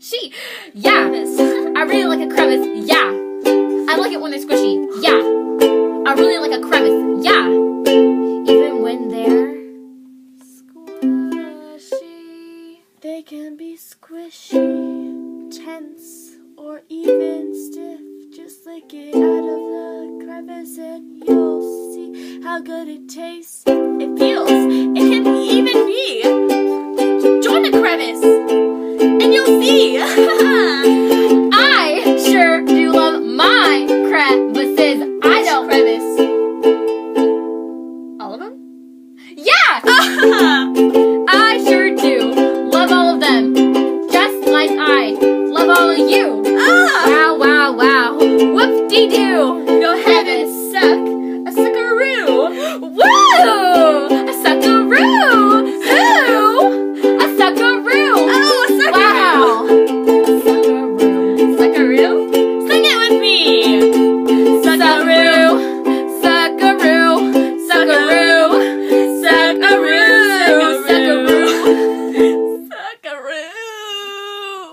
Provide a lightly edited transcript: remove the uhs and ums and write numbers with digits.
She. Yeah. I really like a crevice. Yeah. I like it when they're squishy. Yeah. I really like a crevice. Yeah. Even when they're squishy. They can be squishy, tense, or even stiff. Just lick it out of the crevice and you'll see how good it tastes. It feels. It can even be. Join the crevice and you'll see. I sure do love mine.